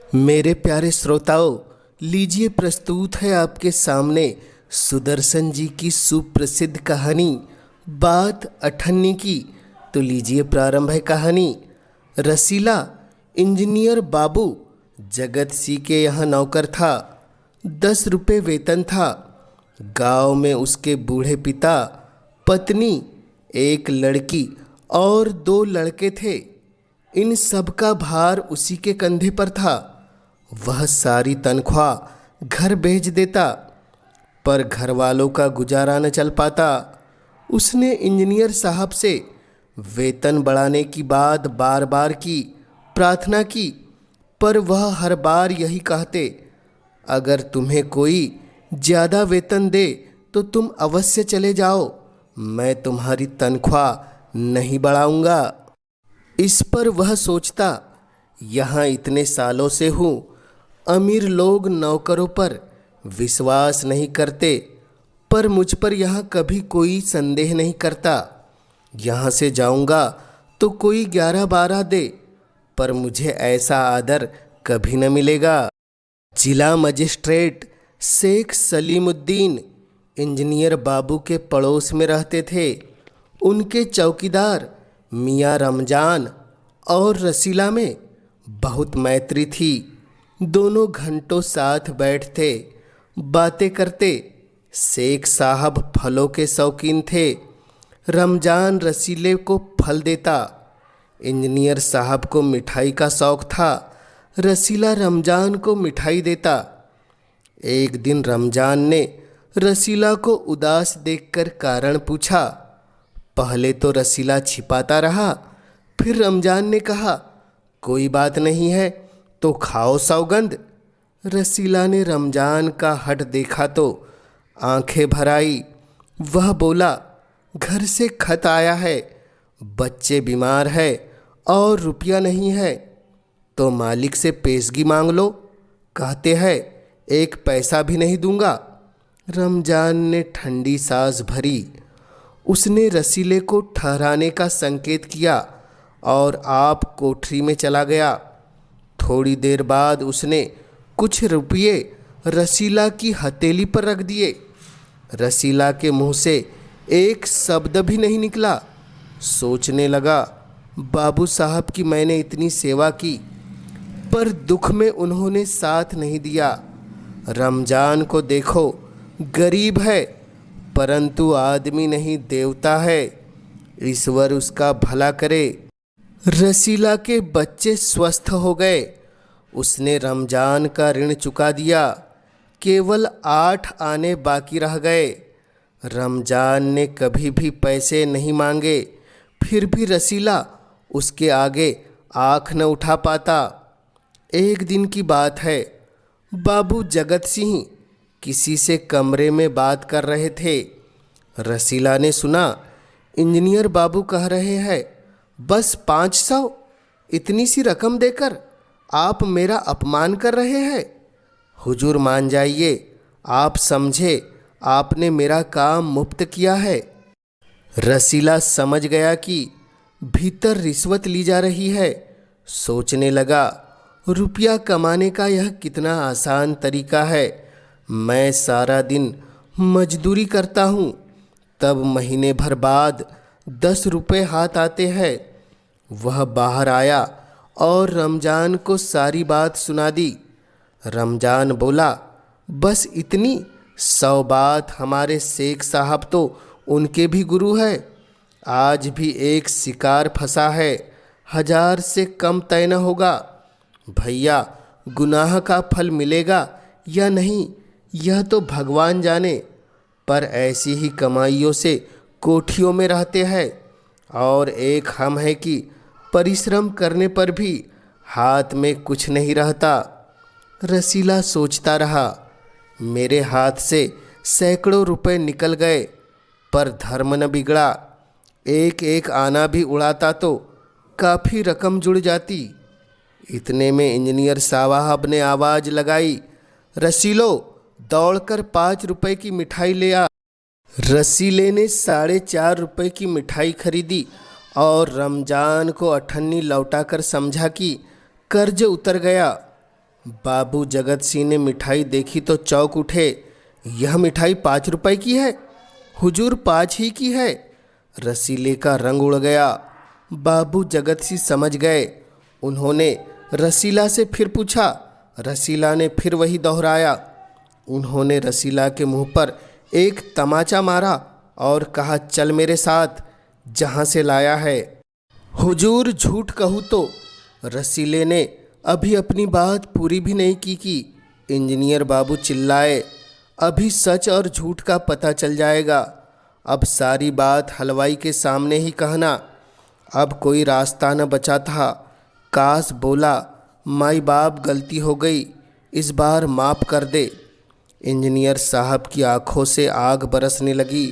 मेरे प्यारे श्रोताओं, लीजिए प्रस्तुत है आपके सामने सुदर्शन जी की सुप्रसिद्ध कहानी बात अठन्नी की। तो लीजिए प्रारंभ है कहानी। रसीला इंजीनियर बाबू जगत सिंह के यहाँ नौकर था। 10 रुपये वेतन था। गांव में उसके बूढ़े पिता, पत्नी, एक लड़की और 2 लड़के थे। इन सब का भार उसी के कंधे पर था। वह सारी तनख्वाह घर भेज देता, पर घर वालों का गुजारा न चल पाता। उसने इंजीनियर साहब से वेतन बढ़ाने की बात बार बार की, प्रार्थना की, पर वह हर बार यही कहते, अगर तुम्हें कोई ज़्यादा वेतन दे तो तुम अवश्य चले जाओ, मैं तुम्हारी तनख्वाह नहीं बढ़ाऊंगा। इस पर वह सोचता, यहाँ इतने सालों से हूँ, अमीर लोग नौकरों पर विश्वास नहीं करते, पर मुझ पर यहाँ कभी कोई संदेह नहीं करता। यहाँ से जाऊँगा तो कोई 11-12 दे, पर मुझे ऐसा आदर कभी न मिलेगा। जिला मजिस्ट्रेट शेख सलीमुद्दीन इंजीनियर बाबू के पड़ोस में रहते थे। उनके चौकीदार मियाँ रमजान और रसीला में बहुत मैत्री थी। दोनों घंटों साथ बैठते, बातें करते। शेख साहब फलों के शौकीन थे। रमजान रसीले को फल देता। इंजीनियर साहब को मिठाई का शौक था। रसीला रमजान को मिठाई देता। एक दिन रमजान ने रसीला को उदास देखकर कारण पूछा। पहले तो रसीला छिपाता रहा, फिर रमजान ने कहा, कोई बात नहीं है तो खाओ सौगंध। रसीला ने रमजान का हट देखा तो आंखें भर आई। वह बोला, घर से खत आया है, बच्चे बीमार है और रुपया नहीं है, तो मालिक से पेशगी मांग लो। कहते हैं 1 पैसा भी नहीं दूंगा। रमजान ने ठंडी सांस भरी। उसने रसीले को ठहराने का संकेत किया और आप कोठरी में चला गया। थोड़ी देर बाद उसने कुछ रुपये रसीला की हथेली पर रख दिए। रसीला के मुंह से एक शब्द भी नहीं निकला। सोचने लगा, बाबू साहब की मैंने इतनी सेवा की, पर दुख में उन्होंने साथ नहीं दिया। रमजान को देखो, गरीब है, परंतु आदमी नहीं देवता है। ईश्वर उसका भला करे। रसीला के बच्चे स्वस्थ हो गए। उसने रमजान का ऋण चुका दिया। केवल 8 आने बाकी रह गए। रमजान ने कभी भी पैसे नहीं मांगे, फिर भी रसीला उसके आगे आँख न उठा पाता। एक दिन की बात है, बाबू जगत सिंह किसी से कमरे में बात कर रहे थे। रसीला ने सुना, इंजीनियर बाबू कह रहे हैं, बस 500, इतनी सी रकम देकर आप मेरा अपमान कर रहे हैं। हुजूर मान जाइए, आप समझे आपने मेरा काम मुफ्त किया है। रसीला समझ गया कि भीतर रिश्वत ली जा रही है। सोचने लगा, रुपया कमाने का यह कितना आसान तरीका है। मैं सारा दिन मजदूरी करता हूँ, तब महीने भर बाद 10 रुपये हाथ आते हैं। वह बाहर आया और रमजान को सारी बात सुना दी। रमजान बोला, बस इतनी 100 बात। हमारे शेख साहब तो उनके भी गुरु है। आज भी एक शिकार फंसा है, 1000 से कम तय न होगा। भैया, गुनाह का फल मिलेगा या नहीं यह तो भगवान जाने, पर ऐसी ही कमाइयों से कोठियों में रहते हैं। और एक हम है कि परिश्रम करने पर भी हाथ में कुछ नहीं रहता। रसीला सोचता रहा, मेरे हाथ से सैकड़ों रुपए निकल गए, पर धर्म न बिगड़ा। एक एक आना भी उड़ाता तो काफ़ी रकम जुड़ जाती। इतने में इंजीनियर साहब ने आवाज़ लगाई, रसीलो, दौड़कर 5 रुपए की मिठाई ले आ। रसीले ने 4.5 रुपए की मिठाई खरीदी और रमजान को अठन्नी लौटाकर समझा कि कर्ज उतर गया। बाबू जगत सिंह ने मिठाई देखी तो चौंक उठे। यह मिठाई 5 रुपए की है हुजूर, 5 ही की है। रसीले का रंग उड़ गया। बाबू जगत सिंह समझ गए। उन्होंने रसीला से फिर पूछा। रसीला ने फिर वही दोहराया। उन्होंने रसीला के मुंह पर एक तमाचा मारा और कहा, चल मेरे साथ, जहाँ से लाया है। हुजूर झूठ कहूँ तो, रसीले ने अभी अपनी बात पूरी भी नहीं की कि इंजीनियर बाबू चिल्लाए, अभी सच और झूठ का पता चल जाएगा। अब सारी बात हलवाई के सामने ही कहना। अब कोई रास्ता न बचा था। काश बोला, माई बाप गलती हो गई, इस बार माफ़ कर दे। इंजीनियर साहब की आंखों से आग बरसने लगी।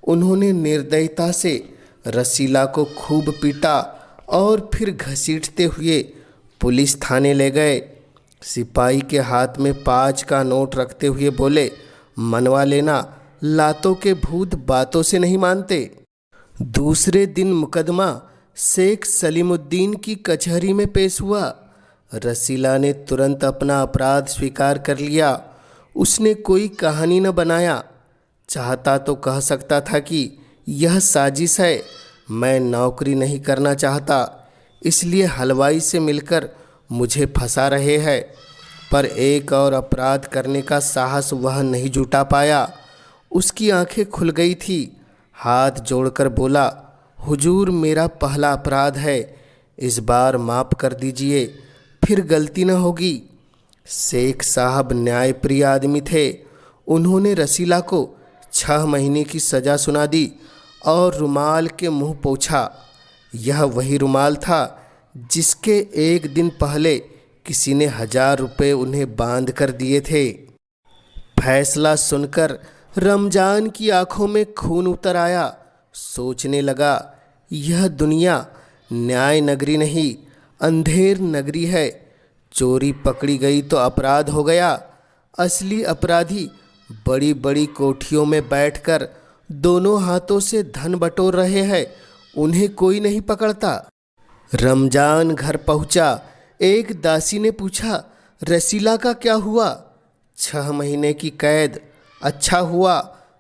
उन्होंने निर्दयता से रसीला को खूब पीटा और फिर घसीटते हुए पुलिस थाने ले गए। सिपाही के हाथ में 5 का नोट रखते हुए बोले, मनवा लेना, लातों के भूत बातों से नहीं मानते। दूसरे दिन मुकदमा शेख सलीमुद्दीन की कचहरी में पेश हुआ। रसीला ने तुरंत अपना अपराध स्वीकार कर लिया। उसने कोई कहानी न बनाया। चाहता तो कह सकता था कि यह साजिश है, मैं नौकरी नहीं करना चाहता, इसलिए हलवाई से मिलकर मुझे फंसा रहे हैं। पर एक और अपराध करने का साहस वह नहीं जुटा पाया। उसकी आंखें खुल गई थी। हाथ जोड़कर बोला, हुजूर मेरा पहला अपराध है, इस बार माफ़ कर दीजिए, फिर गलती न होगी। शेख साहब न्यायप्रिय आदमी थे। उन्होंने रसीला को 6 महीने की सज़ा सुना दी और रुमाल के मुंह पोंछा। यह वही रुमाल था जिसके एक दिन पहले किसी ने 1000 रुपये उन्हें बांध कर दिए थे। फैसला सुनकर रमजान की आंखों में खून उतर आया। सोचने लगा, यह दुनिया न्याय नगरी नहीं, अंधेर नगरी है। चोरी पकड़ी गई तो अपराध हो गया। असली अपराधी बड़ी बड़ी कोठियों में बैठकर दोनों हाथों से धन बटोर रहे हैं, उन्हें कोई नहीं पकड़ता। रमजान घर पहुंचा। एक दासी ने पूछा, रसीला का क्या हुआ? 6 महीने की कैद। अच्छा हुआ,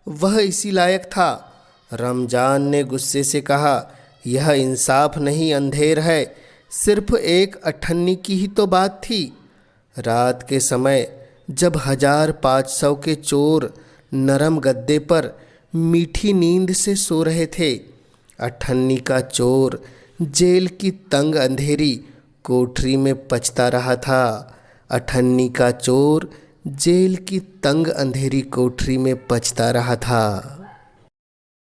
वह इसी लायक था। रमजान ने गुस्से से कहा, यह इंसाफ नहीं, अंधेर है। सिर्फ एक अठन्नी की ही तो बात थी। रात के समय जब 1500 के चोर नरम गद्दे पर मीठी नींद से सो रहे थे, अठन्नी का चोर जेल की तंग अंधेरी कोठरी में पचता रहा था। अठन्नी का चोर जेल की तंग अंधेरी कोठरी में पचता रहा था।